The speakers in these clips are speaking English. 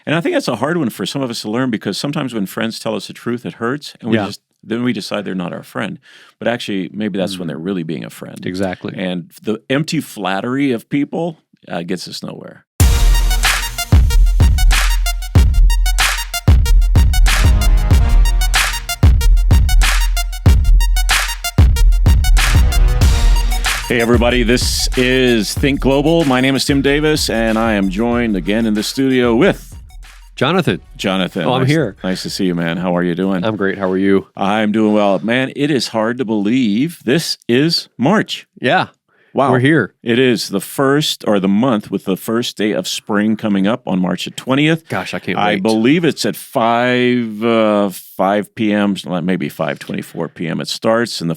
And I think that's a hard one for some of us to learn because sometimes when friends tell us the truth, it hurts, and then we decide they're not our friend. But actually, maybe that's when they're really being a friend. Exactly. And the empty flattery of people gets us nowhere. Hey, everybody. This is Think Global. My name is Tim Davis, and I am joined again in the studio with Jonathan. Jonathan. Oh, I'm here. Nice to see you, man. How are you doing? I'm great. How are you? I'm doing well. Man, it is hard to believe this is March. Yeah. Wow. We're here. It is the first or the month with the first day of spring coming up on March the 20th. Gosh, I can't wait. I believe it's at 5 p.m., maybe 5:24 p.m. it starts, and the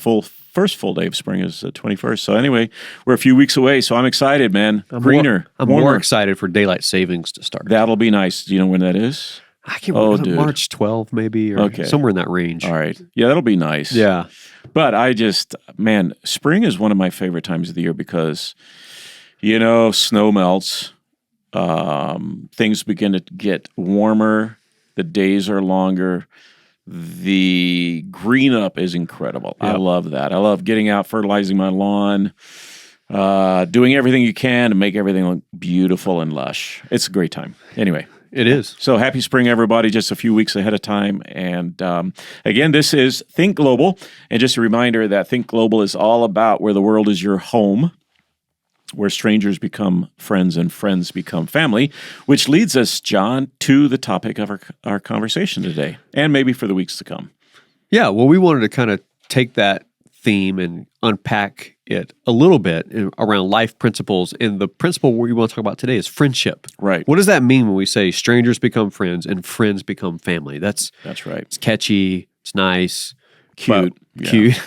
first full day of spring is the 21st. So anyway, we're a few weeks away, so I'm excited, man. Greener, I'm warmer. more excited for daylight savings to start. That'll be nice. Do you know when that is? I can't remember. March 12 maybe, or somewhere in that range. All right. Yeah, that'll be nice. Yeah. But man, spring is one of my favorite times of the year because, snow melts, things begin to get warmer, the days are longer, the green up is incredible. Yep. I love that. I love getting out, fertilizing my lawn, doing everything you can to make everything look beautiful and lush. It's a great time. Anyway. It is. So happy spring, everybody, just a few weeks ahead of time. And again, this is Think Global. And just a reminder that Think Global is all about where the world is your home, where strangers become friends and friends become family, which leads us, John, to the topic of our conversation today, and maybe for the weeks to come. Yeah, well, we wanted to kind of take that theme and unpack it a little bit around life principles. And the principle we want to talk about today is friendship. Right. What does that mean when we say strangers become friends and friends become family? That's right. It's catchy. It's nice. Cute. Cute.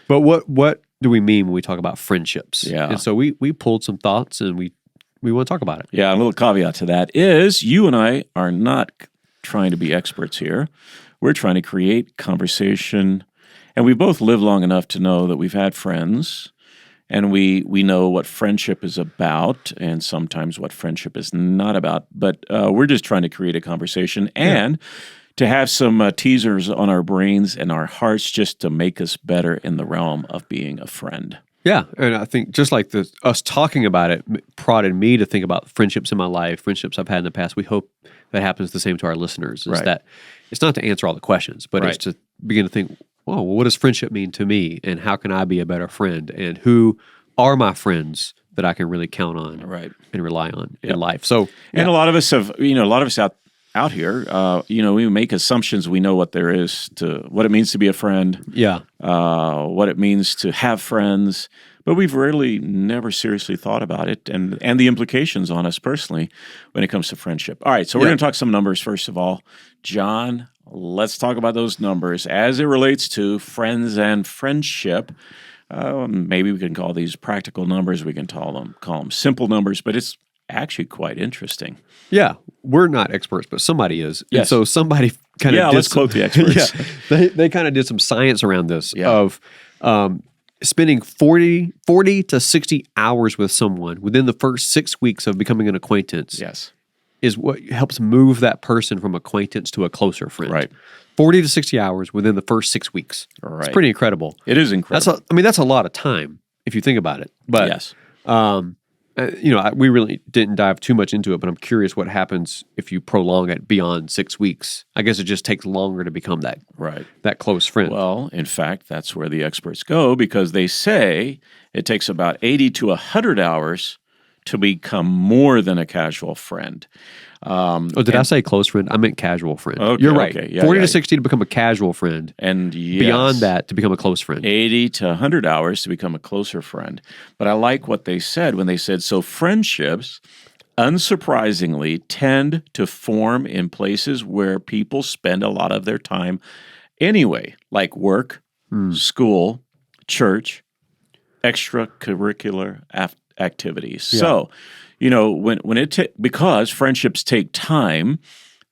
But what do we mean when we talk about friendships? Yeah. And so we pulled some thoughts and we want to talk about it. Yeah. A little caveat to that is you and I are not trying to be experts here. We're trying to create conversation. And we both lived long enough to know that we've had friends, and we know what friendship is about and sometimes what friendship is not about. But we're just trying to create a conversation and to have some teasers on our brains and our hearts just to make us better in the realm of being a friend. Yeah, and I think just like us talking about it prodded me to think about friendships in my life, friendships I've had in the past. We hope that happens the same to our listeners, is that it's not to answer all the questions, but it's to begin to think, well, what does friendship mean to me, and how can I be a better friend, and who are my friends that I can really count on and rely on in life? So, and a lot of us have, a lot of us out here, we make assumptions. We know what there is what it means to be a friend. Yeah. What it means to have friends, but we've really never seriously thought about it and the implications on us personally when it comes to friendship. All right. So we're going to talk some numbers first of all. John, let's talk about those numbers as it relates to friends and friendship. Maybe we can call these practical numbers. We can call them simple numbers, but it's actually quite interesting. Yeah, we're not experts, but somebody is. Yes. And so somebody kind of let's quote the experts. They kind of did some science around this of spending 40 to 60 hours with someone within the first 6 weeks of becoming an acquaintance. Yes. Is what helps move that person from acquaintance to a closer friend. Right. 40 to 60 hours within the first 6 weeks. Right. It's pretty incredible. It is incredible. That's a lot of time if you think about it. But yes. We really didn't dive too much into it, but I'm curious what happens if you prolong it beyond 6 weeks. I guess it just takes longer to become that close friend. Well, in fact, that's where the experts go because they say it takes about 80 to 100 hours to become more than a casual friend. Did I say close friend? I meant casual friend. Okay, You're right. Okay. 40 to 60 to become a casual friend. And beyond that to become a close friend. 80 to 100 hours to become a closer friend. But I like what they said when they said, so friendships, unsurprisingly, tend to form in places where people spend a lot of their time anyway, like work, school, church, extracurricular activities. Yeah. So, because friendships take time,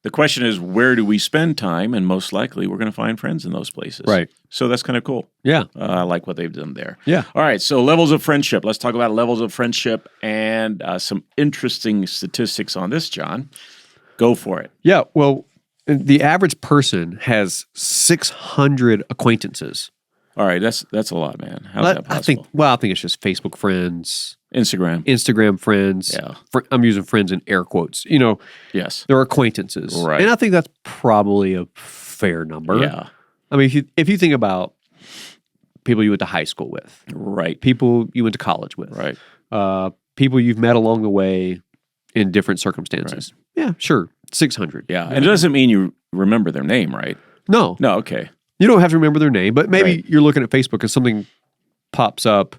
the question is, where do we spend time? And most likely, we're going to find friends in those places. Right. So that's kind of cool. Yeah. I like what they've done there. Yeah. All right. So levels of friendship. Let's talk about levels of friendship and some interesting statistics on this, John. Go for it. Yeah. Well, the average person has 600 acquaintances. All right, that's a lot, man. How's that possible? I think it's just Facebook friends, Instagram friends. Yeah. I'm using friends in air quotes. Yes. They're acquaintances, Right. And I think that's probably a fair number. Yeah. I mean, if you think about people you went to high school with, Right. people you went to college with, Right. People you've met along the way in different circumstances. Right. Yeah, sure, 600. Yeah, and it doesn't mean you remember their name, right? No. Okay. You don't have to remember their name, but maybe you're looking at Facebook and something pops up.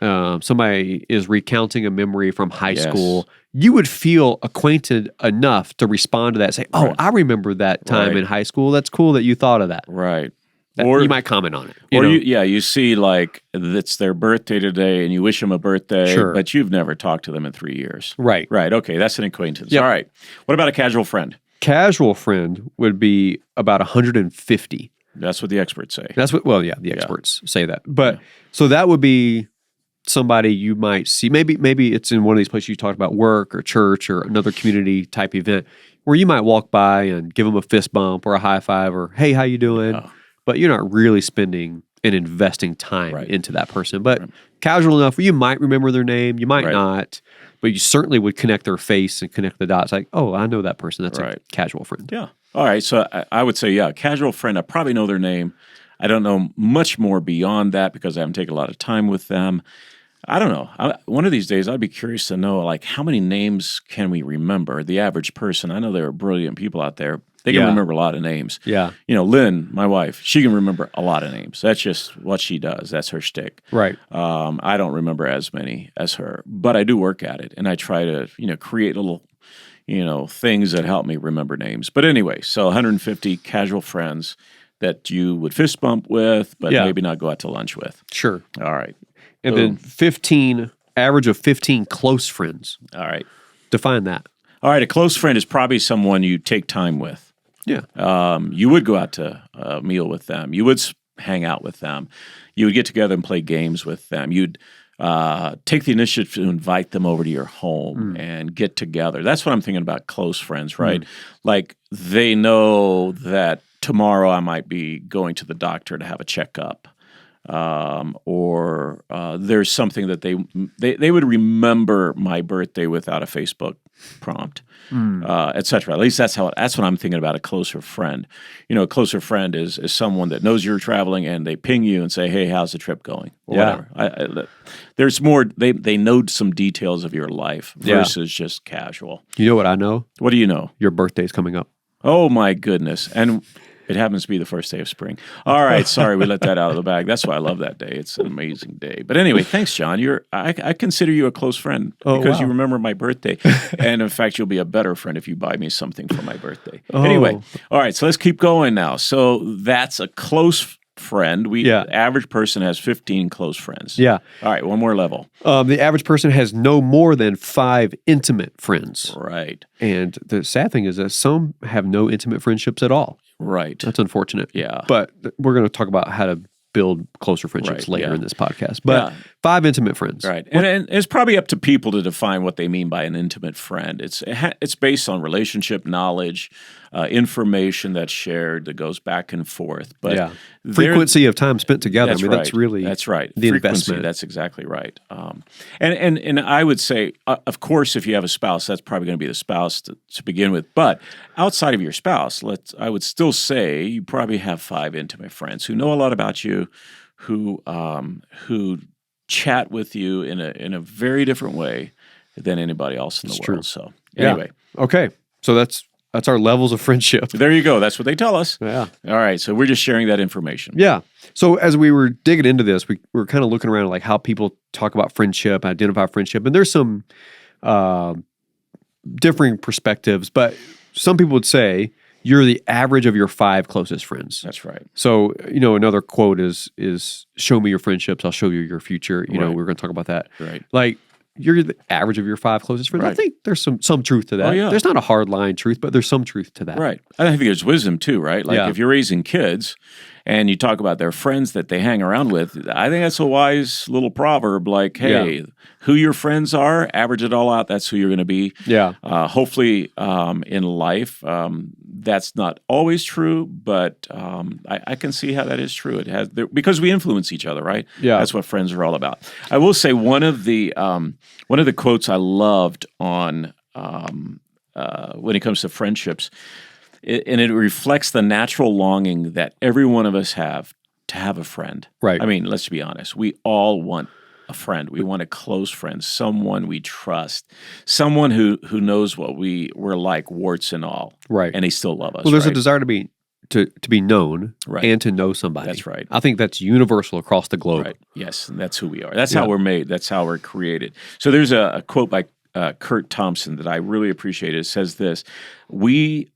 Somebody is recounting a memory from high school. You would feel acquainted enough to respond to that. Say, "Oh, I remember that time in high school. That's cool that you thought of that." Right. Or you might comment on it. You see like it's their birthday today, and you wish them a birthday, but you've never talked to them in 3 years. Right. Right. Okay, that's an acquaintance. Yep. All right. What about a casual friend? Casual friend would be about 150. That's what the experts say. The experts say that. But so that would be somebody you might see. Maybe it's in one of these places you talked about, work or church or another community type event, where you might walk by and give them a fist bump or a high five or, "Hey, how you doing?" But you're not really spending and investing time into that person. But casual enough, you might remember their name, you might not, but you certainly would connect their face and connect the dots. Like, "Oh, I know that person. That's a casual friend." Yeah. All right. So I would say, casual friend. I probably know their name. I don't know much more beyond that because I haven't taken a lot of time with them. I don't know. One of these days, I'd be curious to know, like, how many names can we remember? The average person. I know there are brilliant people out there. They can remember a lot of names. Yeah. Lynn, my wife, she can remember a lot of names. That's just what she does. That's her shtick. Right. I don't remember as many as her, but I do work at it, and I try to, create little, things that help me remember names. But anyway, so 150 casual friends that you would fist bump with, but maybe not go out to lunch with. Sure. All right. And then average of 15 close friends. All right. Define that. All right. A close friend is probably someone you take time with. Yeah. You would go out to a meal with them. You would hang out with them. You would get together and play games with them. You'd take the initiative to invite them over to your home and get together. That's what I'm thinking about close friends, right? Like they know that tomorrow I might be going to the doctor to have a checkup. Or there's something that they would remember my birthday without a Facebook prompt, etc. At least that's what I'm thinking about a closer friend. A closer friend is someone that knows you're traveling and they ping you and say, "Hey, how's the trip going?" Or whatever. There's more. They know some details of your life versus just casual. You know what I know? What do you know? Your birthday's coming up. Oh my goodness! And it happens to be the first day of spring. All right, sorry we let that out of the bag. That's why I love that day. It's an amazing day. But anyway, thanks, John. I consider you a close friend because you remember my birthday. And in fact, you'll be a better friend if you buy me something for my birthday. Anyway, all right, so let's keep going now. So that's a close friend. The average person has 15 close friends. Yeah. All right, one more level. The average person has no more than 5 intimate friends. Right. And the sad thing is that some have no intimate friendships at all. Right. That's unfortunate. Yeah. But we're going to talk about how to build closer friendships later in this podcast. But 5 intimate friends. Right. And it's probably up to people to define what they mean by an intimate friend. It's based on relationship knowledge, information that's shared that goes back and forth. But frequency of time spent together. That's really the frequency. Investment. That's exactly right. And I would say, of course, if you have a spouse, that's probably going to be the spouse to begin with. But outside of your spouse, I would still say you probably have 5 intimate friends who know a lot about you, who chat with you in a very different way than anybody else in the world. So anyway, okay, so that's our levels of friendship. There you go. That's what they tell us. Yeah. All right. So we're just sharing that information. Yeah. So as we were digging into this, we were kind of looking around at like how people talk about friendship, identify friendship, and there's some differing perspectives. But some people would say you're the average of your 5 closest friends. That's right. So, another quote is show me your friendships, I'll show you your future. We're going to talk about that. Right. Like you're the average of your 5 closest friends. Right. I think there's some truth to that. Oh, yeah. There's not a hard line truth, but there's some truth to that. Right. I think there's wisdom too, right? Like if you're raising kids and you talk about their friends that they hang around with, I think that's a wise little proverb. Like, hey, who your friends are, average it all out. That's who you're going to be. Yeah. Hopefully, in life, that's not always true, but I can see how that is true. It has because we influence each other, right? Yeah. That's what friends are all about. I will say one of the quotes I loved on when it comes to friendships. And it reflects the natural longing that every one of us have to have a friend. Right. I mean, let's be honest. We all want a friend. We want a close friend, someone we trust, someone who knows what we're like, warts and all. Right. And they still love us. Well, there's right? a desire to be known and to know somebody. That's right. I think that's universal across the globe. Right. Yes, and that's who we are. That's how we're made. That's how we're created. So there's a quote by Kurt Thompson that I really appreciate. It says this: "We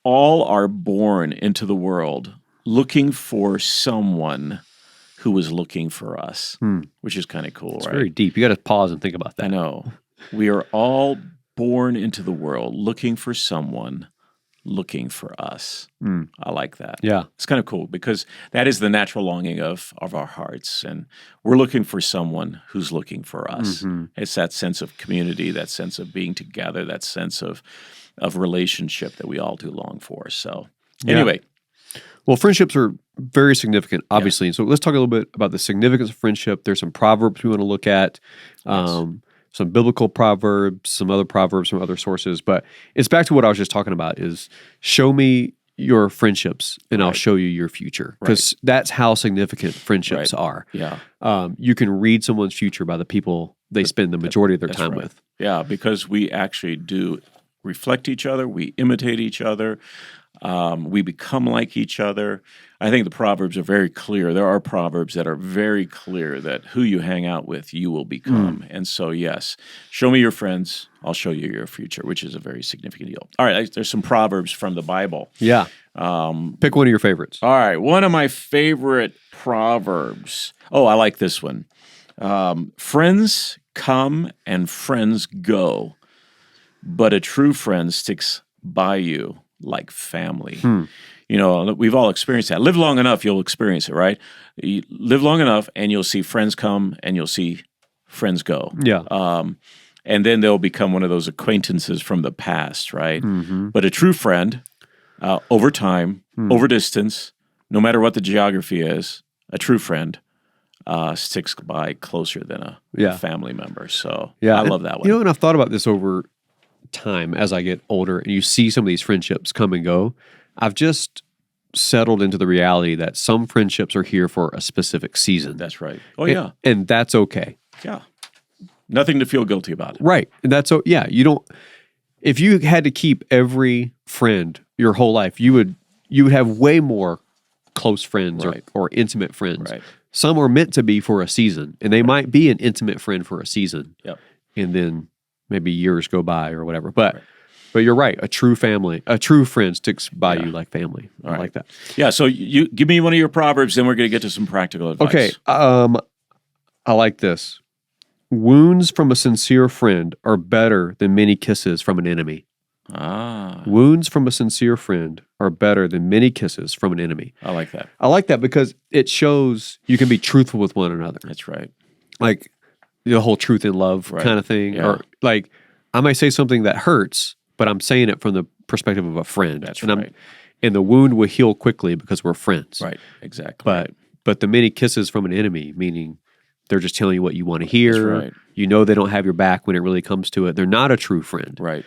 all are born into the world looking for someone who was looking for us," which is kind of cool, It's right? very deep. You got to pause and think about that. I know. We are all born into the world looking for someone looking for us. I like that. Yeah. It's kind of cool because that is the natural longing of our hearts. And we're looking for someone who's looking for us. It's that sense of community, that sense of being together, that sense of relationship that we all do long for. So anyway. Well, friendships are very significant, obviously. So let's talk a little bit about the significance of friendship. There's some proverbs we want to look at, some biblical proverbs, some other proverbs from other sources. But it's back to what I was just talking about is show me your friendships and I'll show you your future. Because that's how significant friendships are. Yeah. You can read someone's future by the people they spend the majority of their time with. Yeah, because we actually do reflect each other. We imitate each other. We become like each other. I think the Proverbs are very clear. There are Proverbs that are very clear that who you hang out with, you will become. And so, yes, show me your friends, I'll show you your future, which is a very significant deal. All right, there's some Proverbs from the Bible. Yeah. Pick one of your favorites. All right, one of my favorite Proverbs. Oh, I like this one. Friends come and friends go, but a true friend sticks by you like family. You know, we've all experienced that. Live long enough, you'll experience it, right? You live long enough and you'll see friends come and you'll see friends go. Yeah. And then they'll become one of those acquaintances from the past, right? But a true friend, over time, over distance, no matter what the geography is, a true friend sticks by closer than a family member. So I love that one. You know, and I've thought about this over time as I get older and you see some of these friendships come and go. I've just settled into the reality that some friendships are here for a specific season. That's right. Oh, yeah. And that's okay. Yeah. Nothing to feel guilty about. Right. And that's so, yeah, you don't, if you had to keep every friend your whole life, you would have way more close friends or intimate friends. Right. Some are meant to be for a season, and they might be an intimate friend for a season. Yep. And then maybe years go by or whatever. But you're right. A true friend sticks by you like family. I like that. Yeah. So you give me one of your proverbs, then we're going to get to some practical advice. Okay. I like this. Wounds from a sincere friend are better than many kisses from an enemy. Wounds from a sincere friend are better than many kisses from an enemy. I like that. I like that because it shows you can be truthful with one another. That's right. Like the whole truth in love kind of thing. Yeah. Or like I might say something that hurts, but I'm saying it from the perspective of a friend. That's right. And the wound will heal quickly because we're friends. Right. Exactly. But the many kisses from an enemy, meaning they're just telling you what you want to hear. That's right. You know they don't have your back when it really comes to it. They're not a true friend. Right.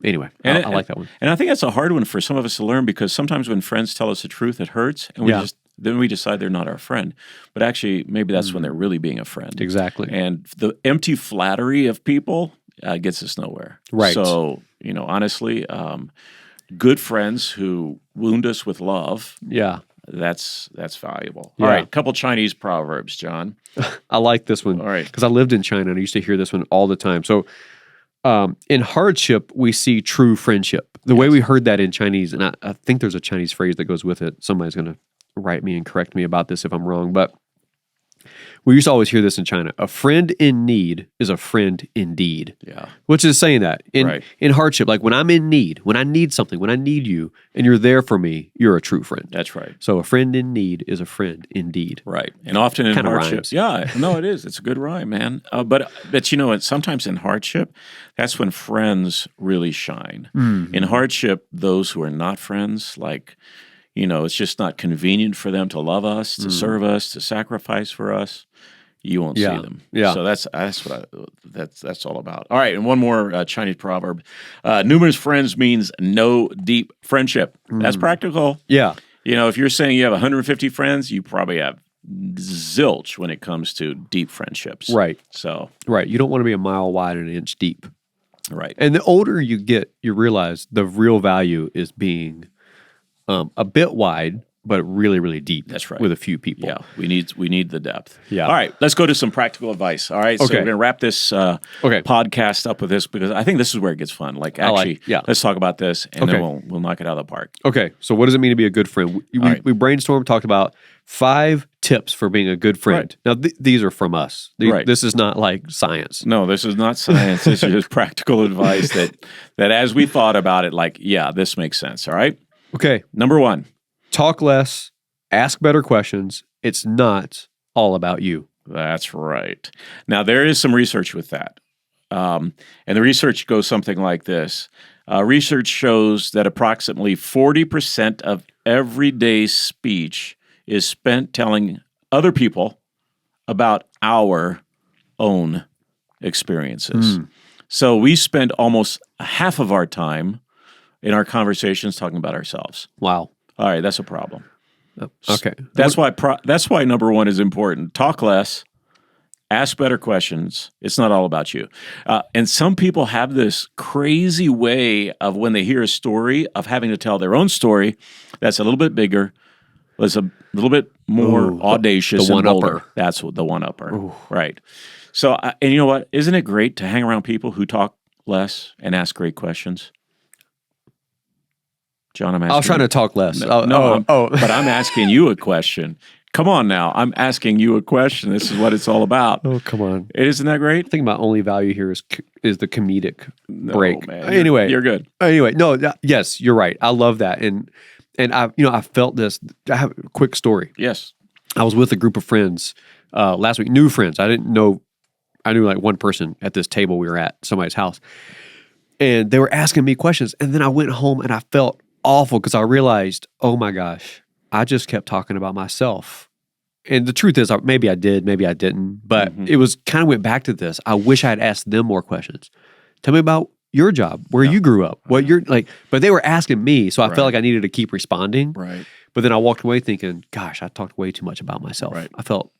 Anyway, I like that one. And I think that's a hard one for some of us to learn because sometimes when friends tell us the truth, it hurts, and then we decide they're not our friend. But actually, maybe that's when they're really being a friend. Exactly. And the empty flattery of people gets us nowhere. Right. So, honestly, good friends who wound us with love. Yeah. That's valuable. Yeah. All right, a couple Chinese proverbs, John. I like this one. All right. Because I lived in China and I used to hear this one all the time. So in hardship, we see true friendship. The way we heard that in Chinese, and I think there's a Chinese phrase that goes with it. Somebody's going to write me and correct me about this if I'm wrong. But We used to always hear this in China. A friend in need is a friend indeed. Yeah. Which is saying that Right. in hardship, like when I'm in need, when I need something, when I need you, and you're there for me, you're a true friend. That's right. So a friend in need is a friend indeed. Right. And often in Kinda hardship. rhymes. Yeah. No, it is. It's a good rhyme, man. But you know, sometimes in hardship, that's when friends really shine. In hardship, those who are not friends, like, you know, it's just not convenient for them to love us, to serve us, to sacrifice for us. You won't see Yeah. them. Yeah. So that's all about. All right, and one more Chinese proverb: numerous friends means no deep friendship. That's practical. Yeah. You know, if you're saying you have 150 friends, you probably have zilch when it comes to deep friendships. Right. So, Right. You don't want to be a mile wide and an inch deep. right. And the older you get, you realize the real value is being a bit wide, but really, really deep. That's right. With a few people. Yeah, we need the depth. Yeah. All right, let's go to some practical advice. All right, so Okay. we're gonna wrap this Okay. podcast up with this because I think this is where it gets fun. Like, actually, yeah. let's talk about this, and Okay. then we'll knock it out of the park. Okay. So what does it mean to be a good friend? right. We brainstormed, talked about 5 tips for being a good friend. Right. Now, these are from us. Right. This is not like science. No, this is not science. This is just practical advice that as we thought about it, like, yeah, this makes sense. All right, Okay. number 1. Talk less, ask better questions. It's not all about you. That's right. Now, there is some research with that. And the research goes something like this. Research shows that approximately 40% of everyday speech is spent telling other people about our own experiences. So we spend almost half of our time in our conversations talking about ourselves. Wow. All right, that's a problem. Okay. That's why number 1 is important. Talk less, ask better questions. It's not all about you. And some people have this crazy way of when they hear a story of having to tell their own story that's a little bit bigger, that's a little bit more audacious, the and bolder. one-upper. That's what the one-upper, right? So, and you know what? Isn't it great to hang around people who talk less and ask great questions? John, I'm asking. I was trying to talk less. But I'm asking you a question. Come on now. I'm asking you a question. This is what it's all about. Oh, come on. Isn't that great? I think my only value here is the comedic break. Man, Anyway, you're good. Anyway, no, yes, you're right. I love that, and I felt this. I have a quick story. Yes. I was with a group of friends last week, new friends. I didn't know. I knew like one person at this table we were at somebody's house, and they were asking me questions. And then I went home and I felt awful because I realized, oh my gosh, I just kept talking about myself. And the truth is, maybe I did, maybe I didn't, but it was kind of went back to this. I wish I had asked them more questions. Tell me about your job, where you grew up, what you're like. But they were asking me, so I felt like I needed to keep responding. Right. But then I walked away thinking, gosh, I talked way too much about myself. Right. I felt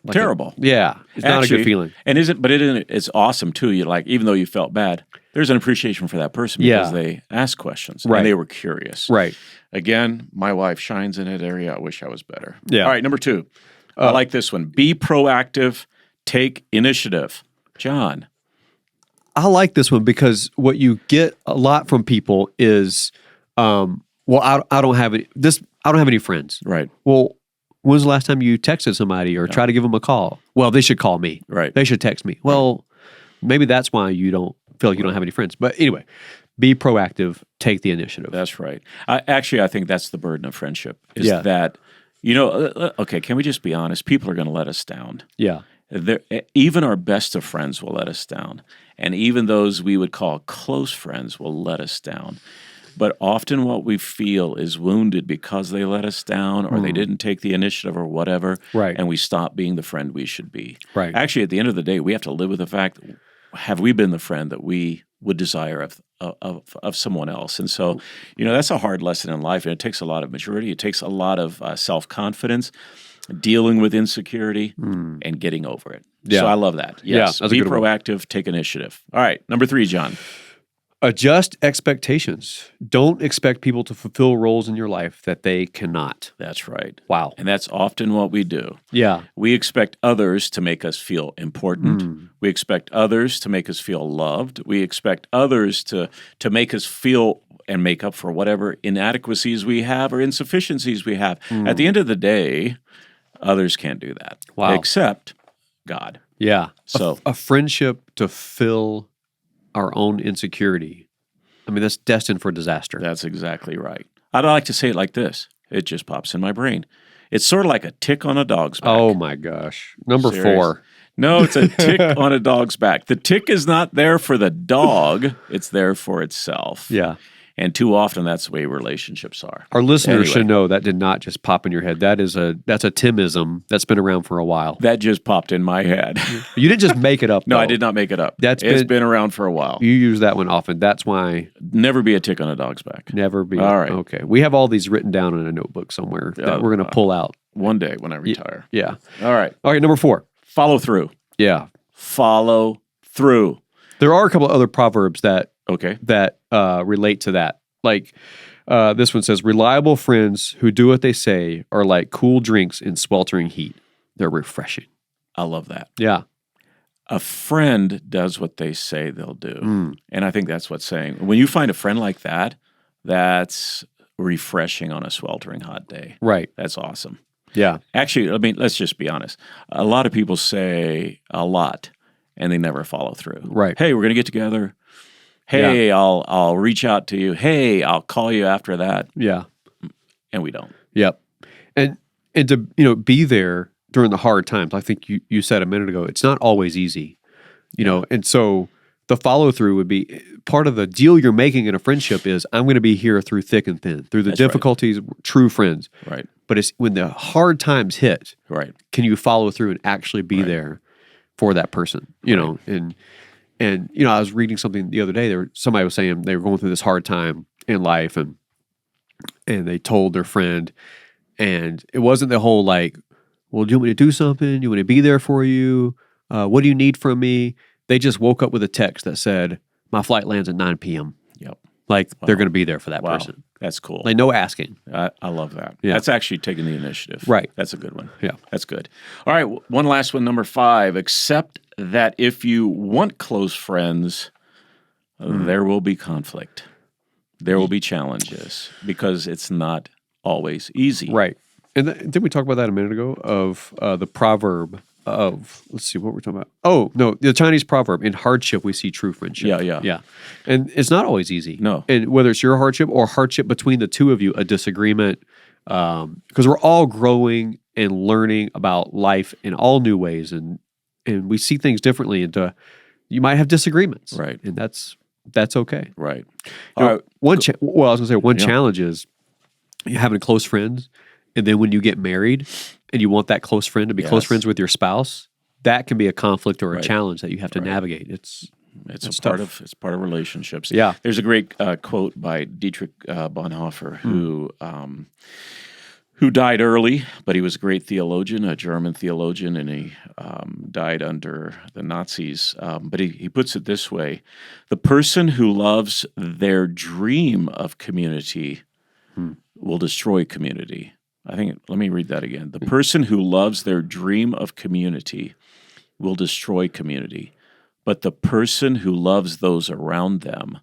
like Terrible. it's not a good feeling. And it's awesome too. You like, even though you felt bad, there's an appreciation for that person because they asked questions Right. and they were curious. Right. Again, my wife shines in that area. I wish I was better. Yeah. All right, number 2. I like this one. Be proactive. Take initiative. John. I like this one because what you get a lot from people is, I don't have any friends. Right. Well, when's the last time you texted somebody or tried to give them a call? Well, they should call me. Right. They should text me. Well, maybe that's why you don't feel like you don't have any friends. But anyway, be proactive. Take the initiative. That's right. I think that's the burden of friendship is Yeah. that, okay, can we just be honest? People are going to let us down. Yeah. Even our best of friends will let us down. And even those we would call close friends will let us down. But often what we feel is wounded because they let us down or they didn't take the initiative or whatever. Right. And we stop being the friend we should be. Right. Actually, at the end of the day, we have to live with the fact, have we been the friend that we would desire of someone else? And so, that's a hard lesson in life. And it takes a lot of maturity. It takes a lot of self-confidence, dealing with insecurity, and getting over it. Yeah. So I love that. Yes. that's a Be good one. proactive, take initiative. All right. Number 3, John. Adjust expectations. Don't expect people to fulfill roles in your life that they cannot. That's right. Wow. And that's often what we do. Yeah. We expect others to make us feel important. We expect others to make us feel loved. We expect others to make us feel and make up for whatever inadequacies we have or insufficiencies we have. At the end of the day, Others can't do that. Wow. Except God. Yeah. So a friendship to fill our own insecurity. I mean, that's destined for disaster. that's exactly right. I'd like to say it like this. It just pops in my brain. It's sort of like a tick on a dog's back. Oh my gosh. Number Serious. 4. No, it's a tick on a dog's back. The tick is not there for the dog. It's there for itself. Yeah. And too often that's the way relationships are. Our listeners Anyway. should know that did not just pop in your head. That's a Timism that's been around for a while. That just popped in my head. You didn't just make it up. No, though. I did not make it up. It's It's been- been around for a while. You use that one often. That's why Never be a tick on a dog's back. never be. All right. Okay. We have all these written down in a notebook somewhere that Oh, we're going to pull out. One day when I retire. Yeah. All right. All right. Number 4. Follow through. Yeah. Follow through. There are a couple of other proverbs that Okay. relate to that. Like this one says, reliable friends who do what they say are like cool drinks in sweltering heat. They're refreshing. I love that. Yeah. A friend does what they say they'll do. Mm. And I think that's what's saying. When you find a friend like that, that's refreshing on a sweltering hot day. Right. That's awesome. Yeah. Actually, I mean, let's just be honest. A lot of people say a lot and they never follow through. Right. Hey, we're going to get together. Hey, I'll reach out to you. Hey, I'll call you after that. Yeah. And we don't. Yep. And to be there during the hard times. I think you said a minute ago, it's not always easy. And so the follow through would be part of the deal you're making in a friendship is I'm going to be here through thick and thin, through the That's right. difficulties, true friends. Right. But it's when the hard times hit, Right. can you follow through and actually be Right. there for that person? And I was reading something the other day. Somebody was saying they were going through this hard time in life, and they told their friend, and it wasn't the whole like, well, do you want me to do something? Do you want me to be there for you? What do you need from me? They just woke up with a text that said, my flight lands at 9 p.m. Yep. Like they're going to be there for that Wow. person. That's cool. Like no asking. I love that. Yeah. That's actually taking the initiative. Right. That's a good one. Yeah. That's good. All right. One last one, number 5. Accept that if you want close friends, there will be conflict. There will be challenges because it's not always easy. Right. And didn't we talk about that a minute ago of the proverb of, let's see, what we're talking about. Oh, no, the Chinese proverb, in hardship we see true friendship. Yeah. And it's not always easy. No. And whether it's your hardship or hardship between the two of you, a disagreement, because we're all growing and learning about life in all new ways, and we see things differently, and you might have disagreements. Right. And that's okay. Right. You All know, right. I was going to say, one Yeah. challenge is you having close friends, and then when you get married and you want that close friend to be close Yes. friends with your spouse, that can be a conflict or a Right. challenge that you have to Right. navigate. It's It's tough. part of relationships. Yeah. There's a great quote by Dietrich Bonhoeffer who died early, but he was a great theologian, a German theologian, and he died under the Nazis. But he puts it this way: the person who loves their dream of community will destroy community. Let me read that again. The person who loves their dream of community will destroy community, but the person who loves those around them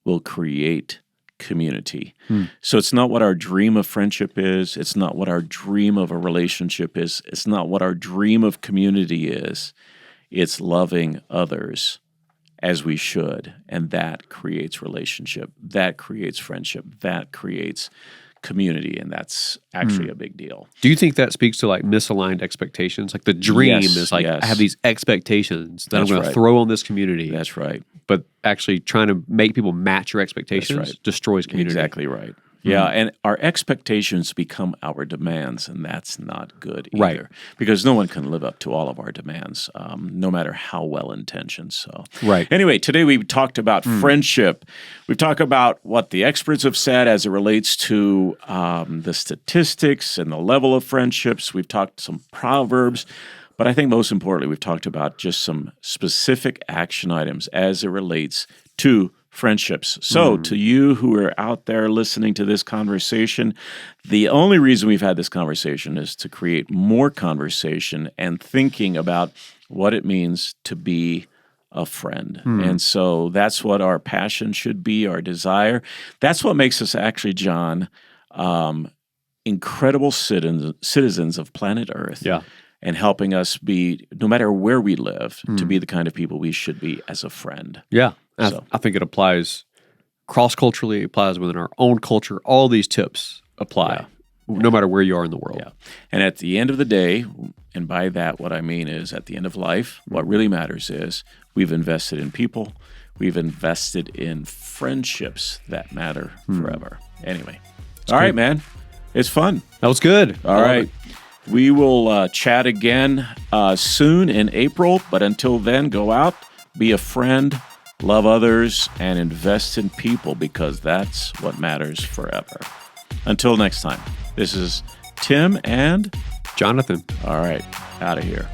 will create community. So it's not what our dream of friendship is. It's not what our dream of a relationship is. It's not what our dream of community is. It's loving others as we should, and that creates relationship. That creates friendship. That creates community, and that's actually a big deal. Do you think that speaks to like misaligned expectations? Like the dream Yes, is like, yes. I have these expectations that That's I'm going to right. throw on this community, That's right. but actually trying to make people match your expectations right. destroys community. Exactly right. Yeah, and our expectations become our demands, and that's not good either. Right. Because no one can live up to all of our demands, no matter how well-intentioned. So, Right. Anyway, today we talked about friendship. We've talked about what the experts have said as it relates to the statistics and the level of friendships. We've talked some proverbs. But I think most importantly, we've talked about just some specific action items as it relates to friendships. So, to you who are out there listening to this conversation, the only reason we've had this conversation is to create more conversation and thinking about what it means to be a friend. And so that's what our passion should be, our desire. That's what makes us actually, John, incredible citizens of planet Earth. Yeah. And helping us be, no matter where we live, to be the kind of people we should be as a friend. Yeah. So. I think it applies cross-culturally, applies within our own culture. All these tips apply no matter where you are in the world. Yeah. And at the end of the day, and by that what I mean is at the end of life, what really matters is we've invested in people. We've invested in friendships that matter forever. Anyway. All right, man. It's fun. That was good. All right. We will chat again soon in April, but until then, go out, be a friend, love others, and invest in people because that's what matters forever. Until next time, this is Tim and Jonathan. All right, out of here.